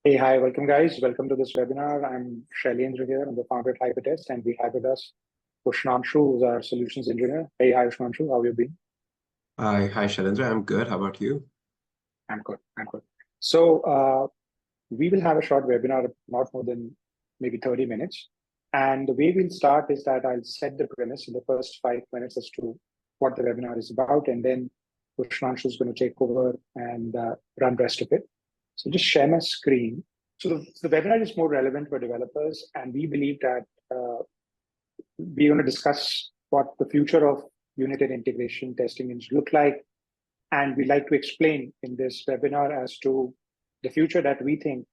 Hey, hi, welcome guys. Welcome to this webinar. I'm Shailendra here. I'm the founder at HyperTest, and we have with us Ushnanshu, who's our solutions engineer. Hey, hi, Ushnanshu. How have you been? Hi, Shailendra. I'm good. How about you? I'm good. I'm good. So we will have a short webinar, not more than maybe 30 minutes. And the way we'll start is that I'll set the premise in the first 5 minutes as to what the webinar is about, and then Ushnanshu is going to take over and run the rest of it. So just share my screen. So the webinar is more relevant for developers, and we believe that we're going to discuss what the future of unit and integration testing is look like. And we'd like to explain in this webinar as to the future that we think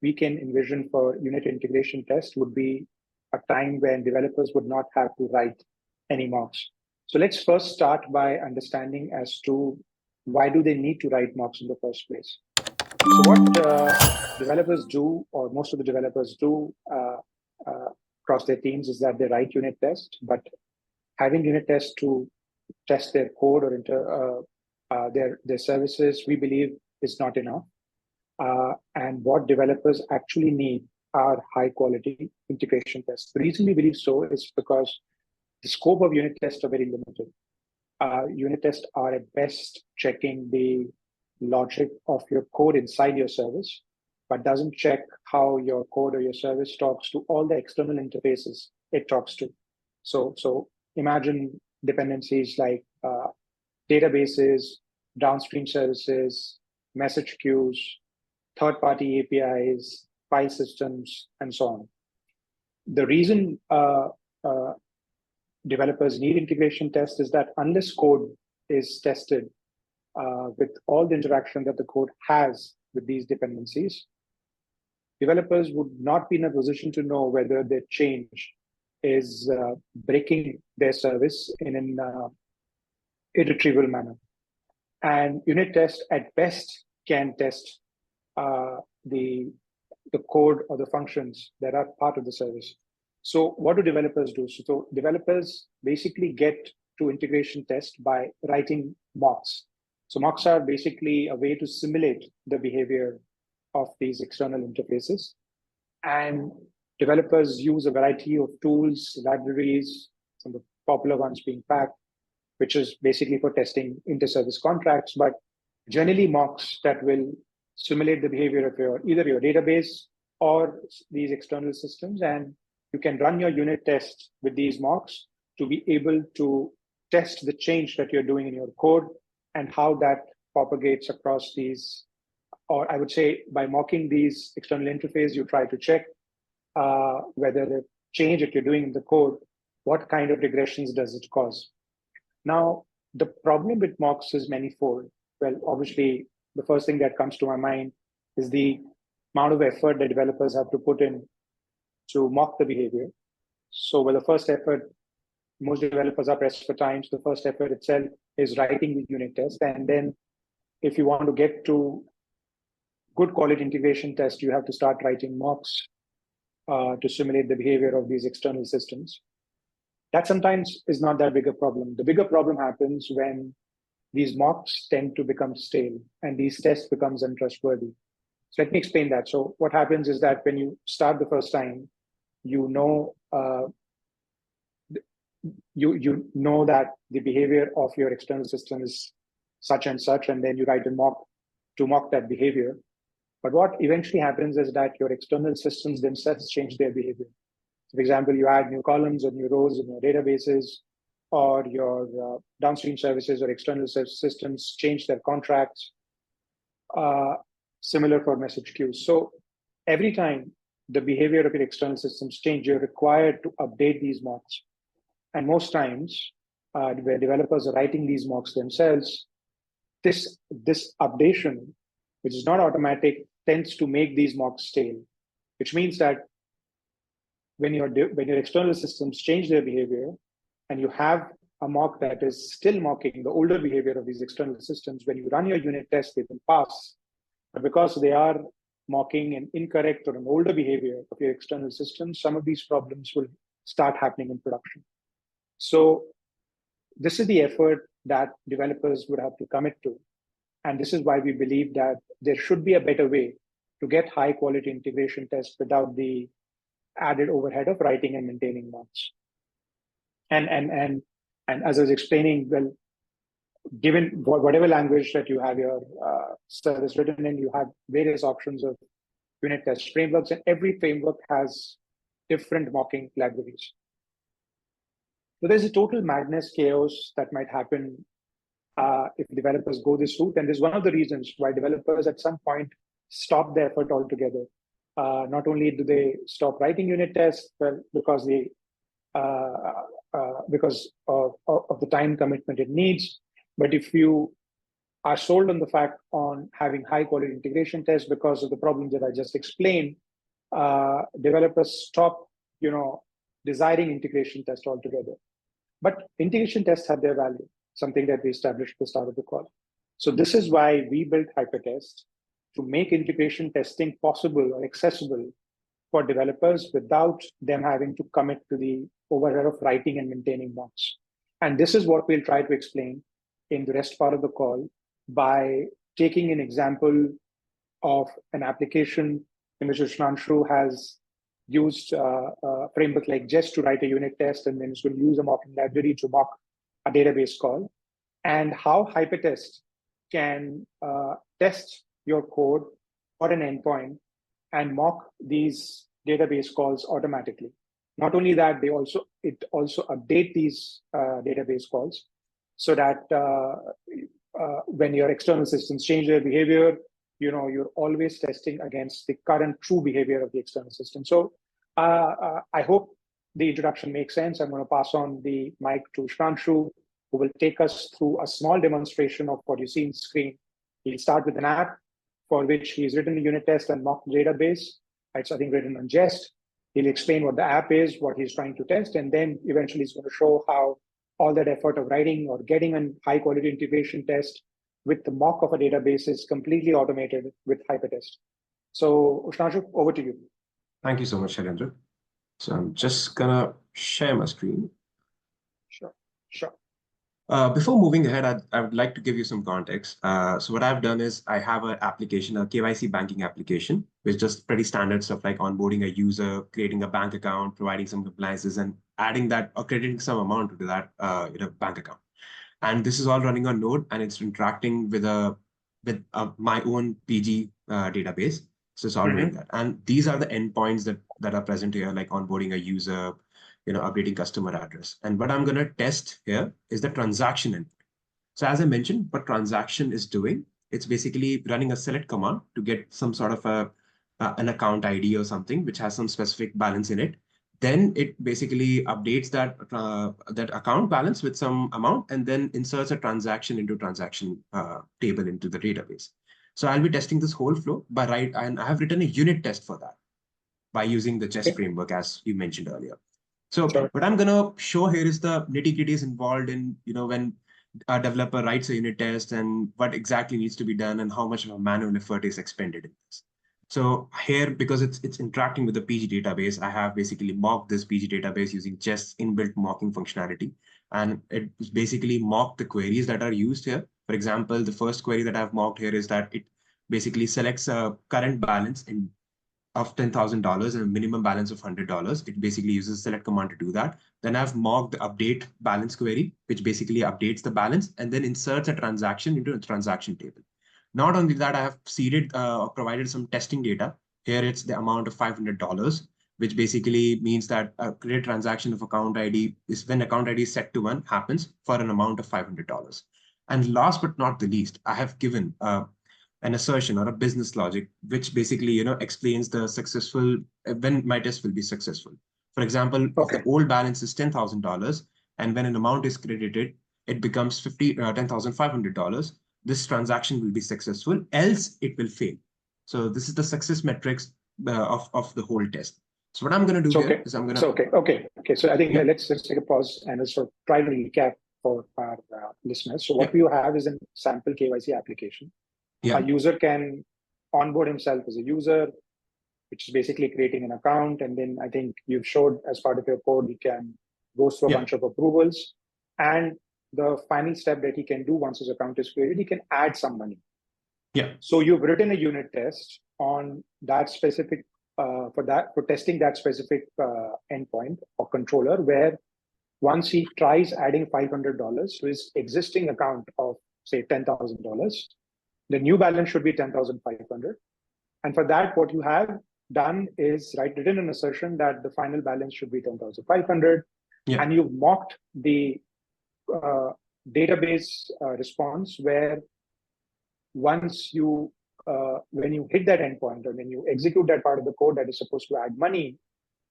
we can envision for unit integration test would be a time when developers would not have to write any mocks. So let's first start by understanding as to why do they need to write mocks in the first place. So what developers do, or most of the developers do across their teams, is that they write unit tests, but having unit tests to test their code or their services, we believe is not enough. And what developers actually need are high quality integration tests. The reason we believe so is because the scope of unit tests are very limited. Unit tests are at best checking the logic of your code inside your service, but doesn't check how your code or your service talks to all the external interfaces it talks to. So imagine dependencies like databases, downstream services, message queues, third-party APIs, file systems, and so on. The reason developers need integration tests is that unless code is tested with all the interaction that the code has with these dependencies, developers would not be in a position to know whether their change is breaking their service in an irretrievable manner. And unit tests at best can test the code or the functions that are part of the service. So what do developers do? So developers basically get to integration test by writing mocks. So mocks are basically a way to simulate the behavior of these external interfaces. And developers use a variety of tools, libraries, some of the popular ones being Pack, which is basically for testing inter-service contracts, but generally mocks that will simulate the behavior of either your database or these external systems. And you can run your unit tests with these mocks to be able to test the change that you're doing in your code and how that propagates across these, or I would say by mocking these external interface, you try to check whether the change that you're doing in the code, what kind of regressions does it cause? Now, the problem with mocks is manifold. Well, obviously, the first thing that comes to my mind is the amount of effort that developers have to put in to mock the behavior. So, well, the first effort, most developers are pressed for time. So the first effort itself is writing the unit test. And then if you want to get to good quality integration test, you have to start writing mocks to simulate the behavior of these external systems. That sometimes is not that big a problem. The bigger problem happens when these mocks tend to become stale and these tests becomes untrustworthy. So let me explain that. So what happens is that when you start the first time, you know that the behavior of your external system is such and such, and then you write a mock to mock that behavior. But what eventually happens is that your external systems themselves change their behavior. For example, you add new columns or new rows in your databases, or your downstream services or external systems change their contracts. Similar for message queues. So every time the behavior of your external systems change, you're required to update these mocks. And most times, where developers are writing these mocks themselves, this updation, which is not automatic, tends to make these mocks stale, which means that when your external systems change their behavior and you have a mock that is still mocking the older behavior of these external systems, when you run your unit test, they will pass. But because they are mocking an incorrect or an older behavior of your external systems, some of these problems will start happening in production. So this is the effort that developers would have to commit to And this is why we believe that there should be a better way to get high quality integration tests without the added overhead of writing and maintaining mocks. And as I was explaining, well, given whatever language that you have your service written in, you have various options of unit test frameworks, and every framework has different mocking libraries. So there's a total madness chaos that might happen if developers go this route. And this is one of the reasons why developers at some point stop the effort altogether. Not only do they stop writing unit tests, well, because of the time commitment it needs, but if you are sold on the fact on having high quality integration tests because of the problems that I just explained, developers stop, desiring integration tests altogether. But integration tests have their value, something that we established at the start of the call. So this is why we built HyperTest, to make integration testing possible or accessible for developers without them having to commit to the overhead of writing and maintaining mocks. And this is what we'll try to explain in the rest part of the call by taking an example of an application in which Ushanshu has used a framework like Jest to write a unit test, and then it's going to use a mocking library to mock a database call, and how HyperTest can test your code for an endpoint and mock these database calls automatically. Not only that, it also update these database calls so that when your external systems change their behavior, you're always testing against the current true behavior of the external system. So I hope the introduction makes sense. I'm going to pass on the mic to Shranshu, who will take us through a small demonstration of what you see on screen. He'll start with an app for which he's written a unit test and mocked database. It's, I think, written on Jest. He'll explain what the app is, what he's trying to test, and then eventually he's going to show how all that effort of writing or getting a high quality integration test with the mock of a database is completely automated with HyperTest. So Ushanshu, over to you. Thank you so much, Shailendra. So I'm just gonna share my screen. Sure. Before moving ahead, I would like to give you some context. So what I've done is I have an application, a KYC banking application, which is just pretty standard stuff like onboarding a user, creating a bank account, providing some compliances, and adding that or crediting some amount to that bank account. And this is all running on Node, and it's interacting with my own PG database. So it's all doing that. And these are the endpoints that are present here, like onboarding a user, updating customer address. And what I'm going to test here is the transaction endpoint. So as I mentioned, what transaction is doing, it's basically running a select command to get some sort of an account ID or something which has some specific balance in it. Then it basically updates that account balance with some amount and then inserts a transaction into transaction table into the database. So I'll be testing this whole flow and I have written a unit test for that by using the Jest framework, as you mentioned earlier. So what I'm going to show here is the nitty-gritties involved in, when a developer writes a unit test and what exactly needs to be done and how much of a manual effort is expended in this. So here, because it's interacting with the PG database, I have basically mocked this PG database using Jest's inbuilt mocking functionality. And it basically mocked the queries that are used here. For example, the first query that I've mocked here is that it basically selects a current balance of $10,000 and a minimum balance of $100. It basically uses select command to do that. Then I've mocked the update balance query, which basically updates the balance and then inserts a transaction into a transaction table. Not only that, I have seeded or provided some testing data. Here it's the amount of $500, which basically means that a credit transaction of account ID is when account ID is set to 1 happens for an amount of $500. And last but not the least, I have given an assertion or a business logic, which basically, explains the successful, when my test will be successful. For example, if the old balance is $10,000 and when an amount is credited, it becomes $10,500. This transaction will be successful, else it will fail. So this is the success metrics of the whole test. So what I'm going to do here is I'm going to... Okay. So I think let's take a pause and let's sort of try to recap for our listeners. So what we have is a sample KYC application. A user can onboard himself as a user, which is basically creating an account. And then I think you've showed as part of your code, he can go through a bunch of approvals. And the final step that he can do once his account is created, he can add some money. Yeah. So you've written a unit test on that specific for testing that specific endpoint or controller, where once he tries adding $500 to his existing account of say $10,000, the new balance should be 10,500. And for that, what you have done is written an assertion that the final balance should be 10,500, Yeah. and you've mocked the database response where once you when you hit that endpoint or when you execute that part of the code that is supposed to add money,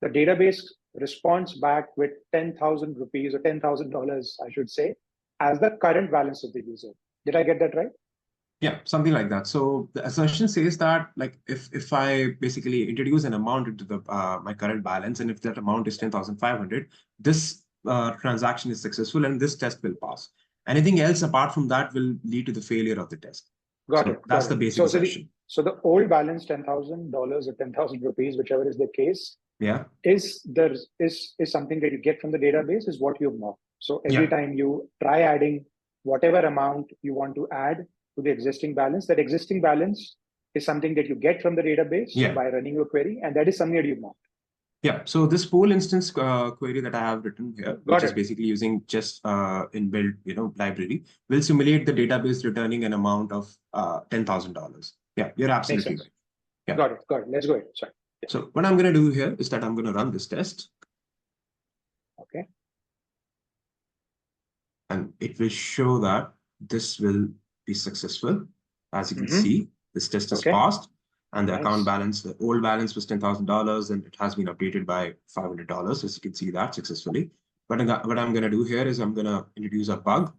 the database responds back with 10,000 rupees or $10,000, I should say, as the current balance of the user. Did I get that right? Yeah, something like that. So the assertion says that like if I basically introduce an amount into the my current balance, and if that amount is 10,500, this transaction is successful and this test will pass. Anything else apart from that will lead to the failure of the test. Got So it. that's the basic assertion. So the old balance, $10,000 or 10,000 rupees, whichever is the case, Yeah, is something that you get from the database, is what you've mocked. So every time you try adding whatever amount you want to add to the existing balance, that existing balance is something that you get from the database by running your query, and that is something that you mocked. Yeah, so this pool instance query that I have written here, which is basically using just inbuilt, library, will simulate the database returning an amount of $10,000. Yeah, you're absolutely right. Yeah. Got it. Let's go ahead. Sorry. Yeah. So what I'm going to do here is that I'm going to run this test. Okay. And it will show that this will be successful. As you can see, this test is passed. And the account balance, the old balance was $10,000, and it has been updated by $500. As you can see that successfully. But what I'm going to do here is I'm going to introduce a bug,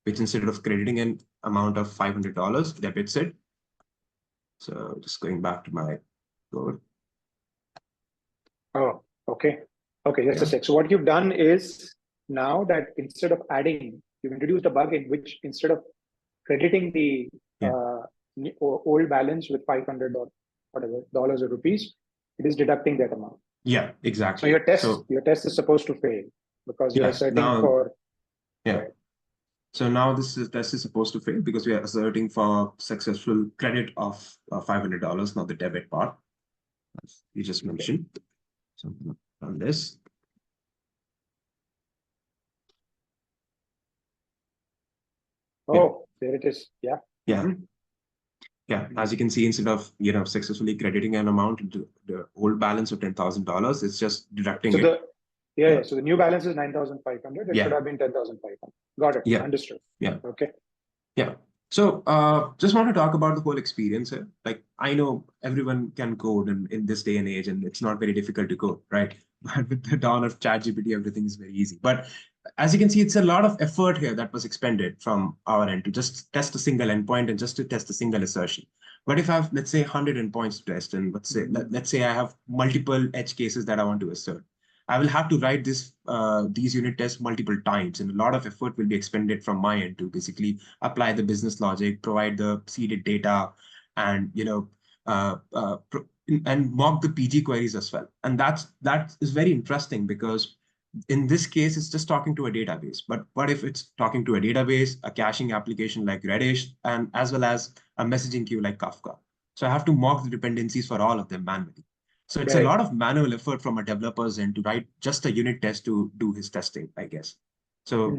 which instead of crediting an amount of $500, debits it. So just going back to my code. Oh, okay. Okay, just a sec. So what you've done is now that instead of adding, you've introduced a bug in which instead of crediting the old balance with 500 or whatever dollars or rupees, it is deducting that amount. Yeah, exactly. So your test is supposed to fail because you're asserting for. Yeah. So now this test is supposed to fail because we are asserting for successful credit of $500, not the debit part, as you just mentioned. So I'm going to run this. Oh, there it is. Yeah. Yeah. Yeah, as you can see, instead of successfully crediting an amount into the old balance of $10,000, it's just deducting so it. So the new balance is 9,500. It should have been 10,500. Got it. Yeah. Understood. Yeah. Okay. Yeah. So just want to talk about the whole experience here. Like I know everyone can code in this day and age, and it's not very difficult to code, right? But with the dawn of ChatGPT, everything is very easy. But as you can see, it's a lot of effort here that was expended from our end to just test a single endpoint and just to test a single assertion. But if I have, let's say, 100 endpoints to test, and let's say I have multiple edge cases that I want to assert, I will have to write these unit tests multiple times, and a lot of effort will be expended from my end to basically apply the business logic, provide the seeded data, and and mock the PG queries as well. And that is very interesting because in this case, it's just talking to a database. But what if it's talking to a database, a caching application like Redis, and as well as a messaging queue like Kafka? So I have to mock the dependencies for all of them manually. So it's a lot of manual effort from a developer's end to write just a unit test to do his testing, I guess. So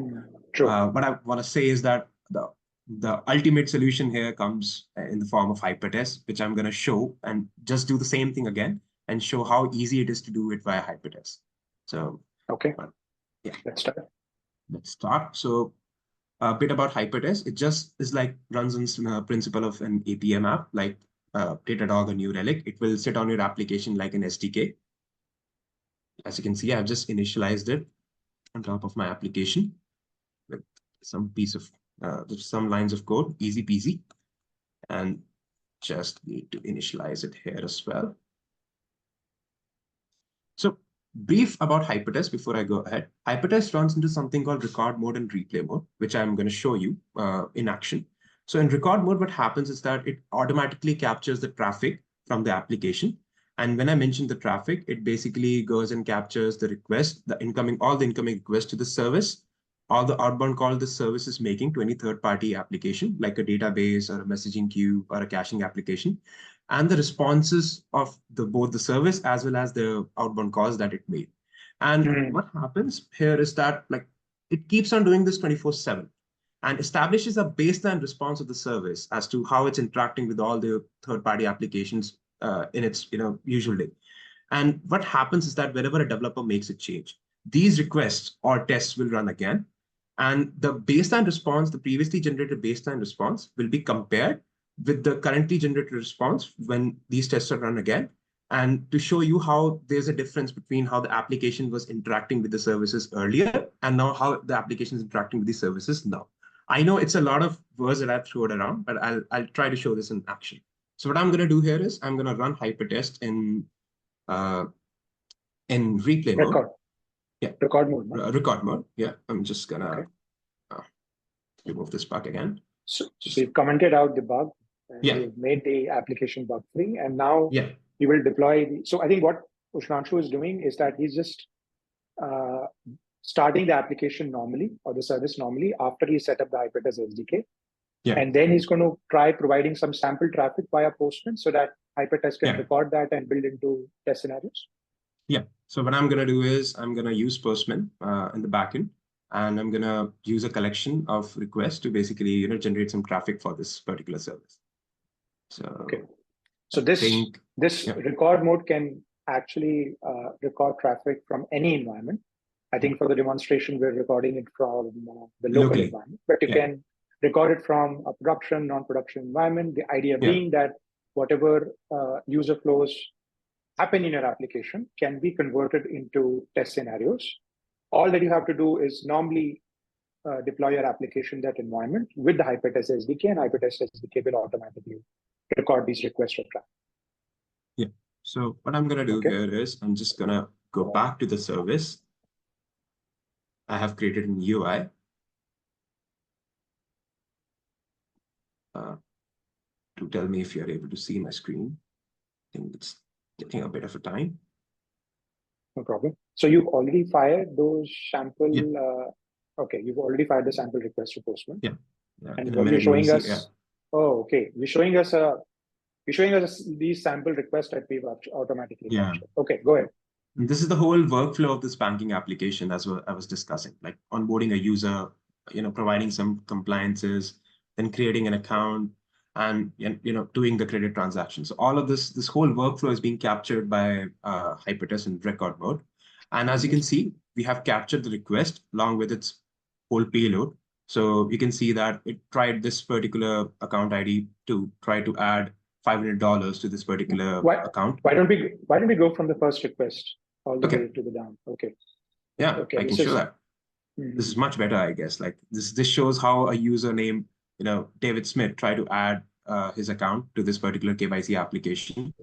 what I want to say is that the ultimate solution here comes in the form of HyperTest, which I'm going to show and just do the same thing again and show how easy it is to do it via HyperTest. So yeah, let's start. So a bit about HyperTest. It just is like runs on the principle of an APM app, like Datadog or New Relic. It will sit on your application like an SDK. As you can see, I've just initialized it on top of my application with some some lines of code, easy peasy, and just need to initialize it here as well. So brief about HyperTest before I go ahead. HyperTest runs into something called record mode and replay mode, which I'm going to show you in action. So in record mode, what happens is that it automatically captures the traffic from the application. And when I mention the traffic, it basically goes and captures the request, all the incoming requests to the service, all the outbound call the service is making to any third-party application, like a database or a messaging queue or a caching application, and the responses of both the service as well as the outbound calls that it made. And what happens here is that like it keeps on doing this 24/7 and establishes a baseline response of the service as to how it's interacting with all the third-party applications in its usual day. And what happens is that whenever a developer makes a change, these requests or tests will run again. And the baseline response, the previously generated baseline response, will be compared with the currently generated response when these tests are run again. And to show you how there's a difference between how the application was interacting with the services earlier and now how the application is interacting with the services now. I know it's a lot of words that I've thrown around, but I'll try to show this in action. So what I'm going to do here is I'm going to run HyperTest in replay mode. Yeah. Record mode. Record mode. Yeah. I'm just gonna remove this bug again. So you've commented out the bug. And you've made the application bug free, and now you will deploy. So I think what Ushnanshu is doing is that he's just starting the application normally or the service normally after he set up the HyperTest SDK. And then he's going to try providing some sample traffic via Postman so that HyperTest can record that and build into test scenarios. Yeah. So what I'm going to do is I'm going to use Postman in the backend, and I'm going to use a collection of requests to basically generate some traffic for this particular service. So this record mode can actually record traffic from any environment. I think for the demonstration we're recording it from the local environment, but you can record it from a production, non-production environment. The idea being that whatever user flows happen in your application can be converted into test scenarios. All that you have to do is normally deploy your application that environment with the HyperTest SDK, and HyperTest SDK will automatically record these requests for traffic. Yeah. So what I'm going to do here is I'm just going to go back to the service I have created in UI. To tell me if you're able to see my screen. I think it's taking a bit of a time. No problem. So you've already fired those sample. You've already fired the sample request to Postman. And what you're showing us. Oh, okay. You're showing us these sample requests that we've automatically captured. Okay, go ahead. And this is the whole workflow of this banking application, as I was discussing, like onboarding a user, providing some compliances, then creating an account, and doing the credit transactions. So all of this whole workflow is being captured by HyperTest in record mode. And as you can see, we have captured the request along with its whole payload. So you can see that it tried this particular account ID to try to add $500 to this particular account. Why don't we go from the first request all the way to the down? Okay. Yeah, I can show that. This is much better, I guess. Like this shows how a user named David Smith tried to add his account to this particular KYC application.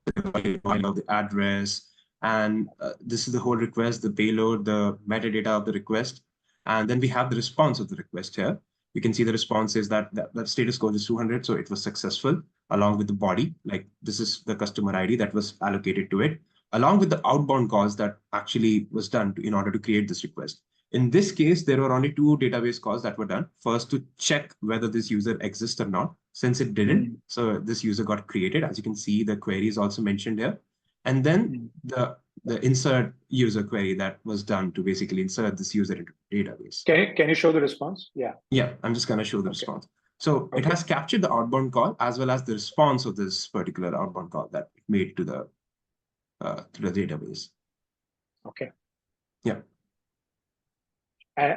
The address, and this is the whole request, the payload, the metadata of the request, and then we have the response of the request here. You can see the response is that status code is 200, so it was successful, along with the body. Like this is the customer ID that was allocated to it, along with the outbound calls that actually was done in order to create this request. In this case, there were only 2 database calls that were done. First, to check whether this user exists or not. Since it didn't, so this user got created. As you can see, the query is also mentioned here. And then the insert user query that was done to basically insert this user into database. Can you show the response? Yeah, I'm just going to show the response. So it has captured the outbound call as well as the response of this particular outbound call that it made to the database. Okay. Yeah.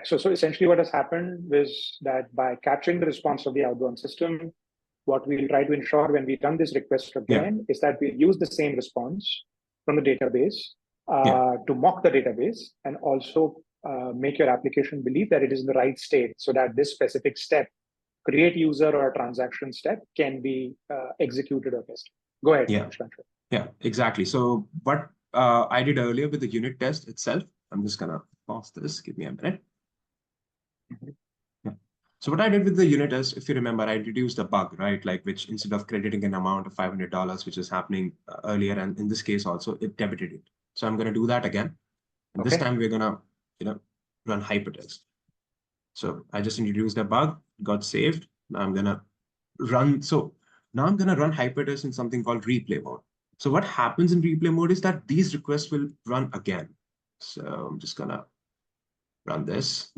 So essentially what has happened was that by capturing the response of the outbound system, what we'll try to ensure when we run this request again is that we use the same response from the database to mock the database and also make your application believe that it is in the right state so that this specific step, create user or a transaction step, can be executed or tested. Go ahead. Yeah, exactly. So what I did earlier with the unit test itself, I'm just going to pause this. Give me a minute. So what I did with the unit test, if you remember, I introduced a bug, right? Like which instead of crediting an amount of $500, which is happening earlier, and in this case also, it debited it. So I'm going to do that again. And this time we're going to, run HyperTest. So I just introduced a bug, got saved. Now I'm gonna run. So now I'm gonna run HyperTest in something called replay mode. So what happens in replay mode is that these requests will run again. So I'm just gonna run this.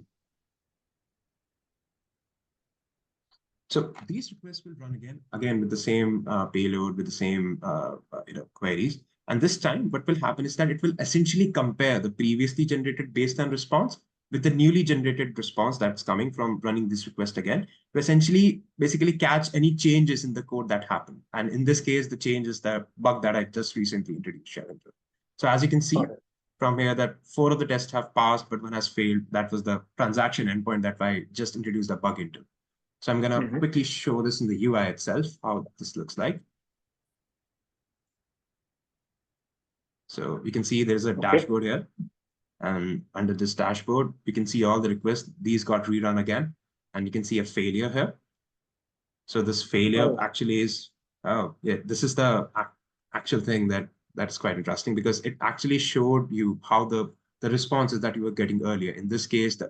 So these requests will run again with the same payload, with the same queries. And this time, what will happen is that it will essentially compare the previously generated baseline response with the newly generated response that's coming from running this request again to essentially basically catch any changes in the code that happened. And in this case, the change is the bug that I just recently introduced, Sharon. So as you can see from here that 4 of the tests have passed, but 1 has failed. That was the transaction endpoint that I just introduced a bug into. So I'm going to quickly show this in the UI itself, how this looks like. So you can see there's a dashboard here. And under this dashboard, you can see all the requests. These got rerun again. And you can see a failure here. So this failure actually is, this is the actual thing that's quite interesting because it actually showed you how the responses that you were getting earlier. In this case,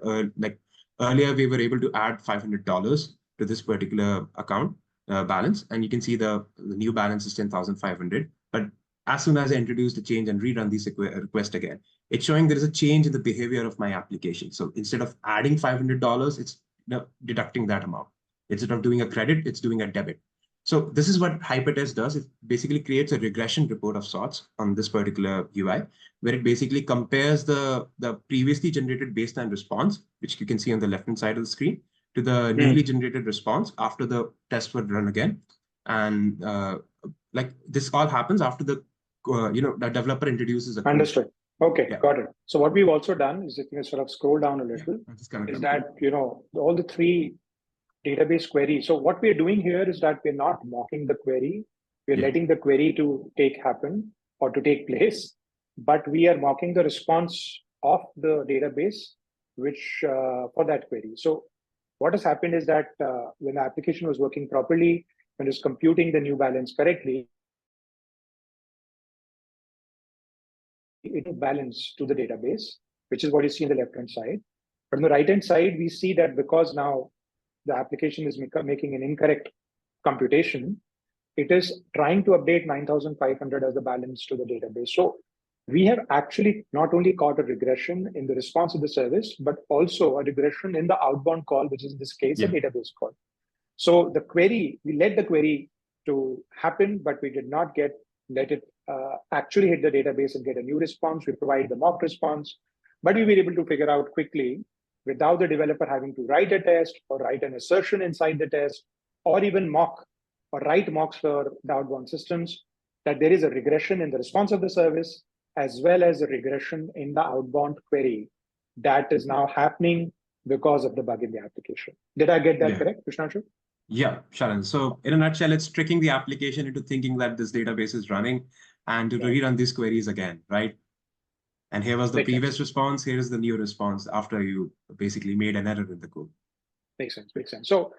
earlier we were able to add $500 to this particular account balance, and you can see the new balance is 10,500. But as soon as I introduce the change and rerun this request again, it's showing there is a change in the behavior of my application. So instead of adding $500, it's deducting that amount. Instead of doing a credit, it's doing a debit. So this is what HyperTest does. It basically creates a regression report of sorts on this particular UI, where it basically compares the previously generated baseline response, which you can see on the left-hand side of the screen, to the newly generated response after the test would run again. And this all happens after the developer introduces a code. Understood. Okay, got it. So what we've also done is, if you sort of scroll down a little, is that all the 3 database queries. So what we're doing here is that we're not mocking the query. We're letting the query to take place, but we are mocking the response of the database, which for that query. So what has happened is that when the application was working properly, when it's computing the new balance correctly, it balance to the database, which is what you see on the left-hand side. But on the right-hand side, we see that because now the application is making an incorrect computation, it is trying to update 9,500 as the balance to the database. So we have actually not only caught a regression in the response of the service, but also a regression in the outbound call, which is in this case a database call. So the query, we let the query to happen, but we did not let it actually hit the database and get a new response. We provide the mock response, but we were able to figure out quickly, without the developer having to write a test or write an assertion inside the test, or even mock or write mocks for the outbound systems, that there is a regression in the response of the service, as well as a regression in the outbound query that is now happening because of the bug in the application. Did I get that correct, Krishnanshu? Yeah, Sharan. So in a nutshell, it's tricking the application into thinking that this database is running and to rerun these queries again, right? And here was the previous response. Here is the new response after you basically made an error in the code. Makes sense. Makes sense. So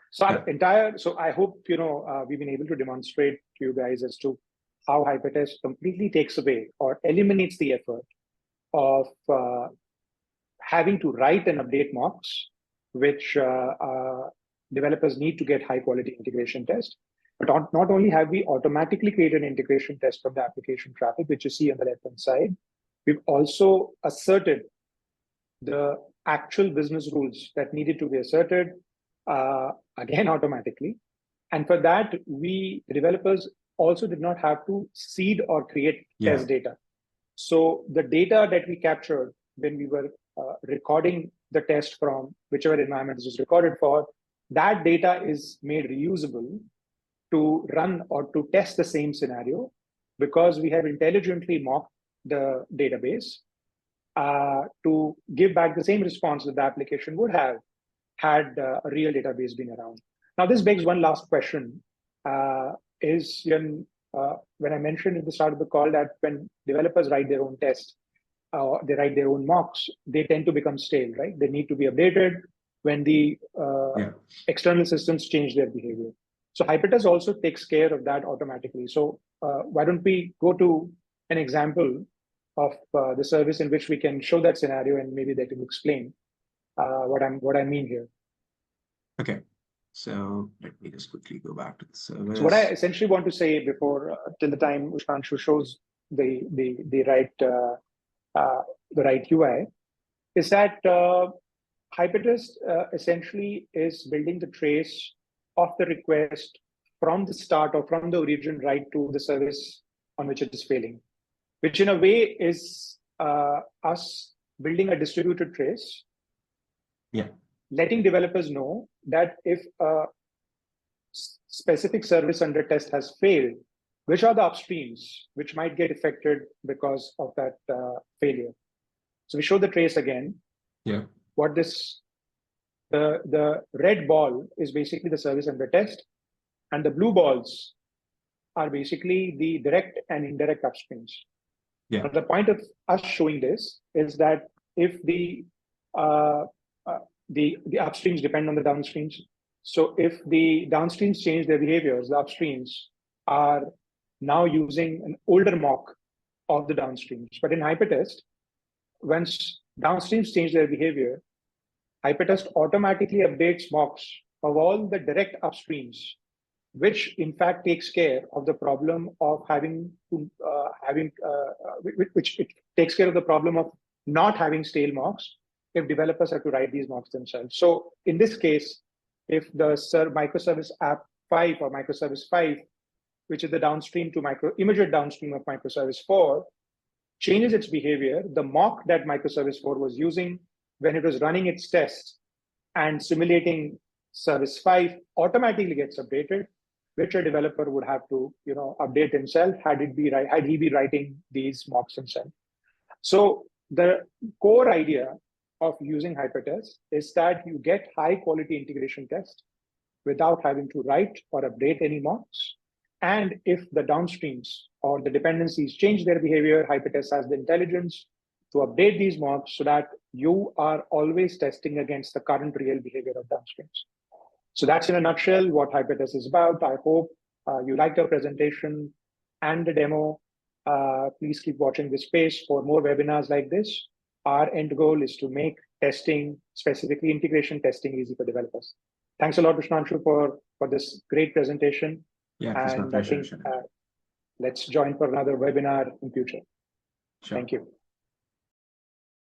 I hope we've been able to demonstrate to you guys as to how HyperTest completely takes away or eliminates the effort of having to write and update mocks, which developers need to get high quality integration test. But not only have we automatically created an integration test from the application traffic, which you see on the left-hand side, we've also asserted the actual business rules that needed to be asserted, again, automatically. And for that, the developers also did not have to seed or create test data. So the data that we captured when we were recording the test from whichever environment this was recorded for, that data is made reusable to run or to test the same scenario, because we have intelligently mocked the database to give back the same response that the application would have had a real database been around. Now, this begs one last question. When I mentioned at the start of the call that when developers write their own tests, they write their own mocks, they tend to become stale, right? They need to be updated when the external systems change their behavior. So HyperTest also takes care of that automatically. So why don't we go to an example of the service in which we can show that scenario, and maybe they can explain what I mean here. Okay. So let me just quickly go back to the service. So what I essentially want to say before till the time Ushnanshu shows the right UI is that HyperTest essentially is building the trace of the request from the start or from the origin right to the service on which it is failing, which in a way is us building a distributed trace. Yeah. Letting developers know that if a specific service under test has failed, which are the upstreams which might get affected because of that failure. So we show the trace again. Yeah. What this, the red ball is basically the service under test, and the blue balls are basically the direct and indirect upstreams. Yeah. Now, the point of us showing this is that if the upstreams depend on the downstreams, so if the downstreams change their behaviors, the upstreams are now using an older mock of the downstreams. But in HyperTest, once downstreams change their behavior, HyperTest automatically updates mocks of all the direct upstreams, which in fact takes care of the problem of which it takes care of the problem of not having stale mocks if developers have to write these mocks themselves. So in this case, if the microservice app 5 or microservice 5, which is the downstream to immediate downstream of microservice 4, changes its behavior, the mock that microservice 4 was using when it was running its tests and simulating service 5 automatically gets updated, which a developer would have to update himself had he be writing these mocks himself. So the core idea of using HyperTest is that you get high quality integration tests without having to write or update any mocks. And if the downstreams or the dependencies change their behavior, HyperTest has the intelligence to update these mocks so that you are always testing against the current real behavior of downstreams. So that's in a nutshell what HyperTest is about. I hope you liked our presentation and the demo. Please keep watching this space for more webinars like this. Our end goal is to make testing, specifically integration testing, easy for developers. Thanks a lot, Vishnanshu, for this great presentation. Yeah, it's my and pleasure. I think let's join for another webinar in future. Sure. Thank you.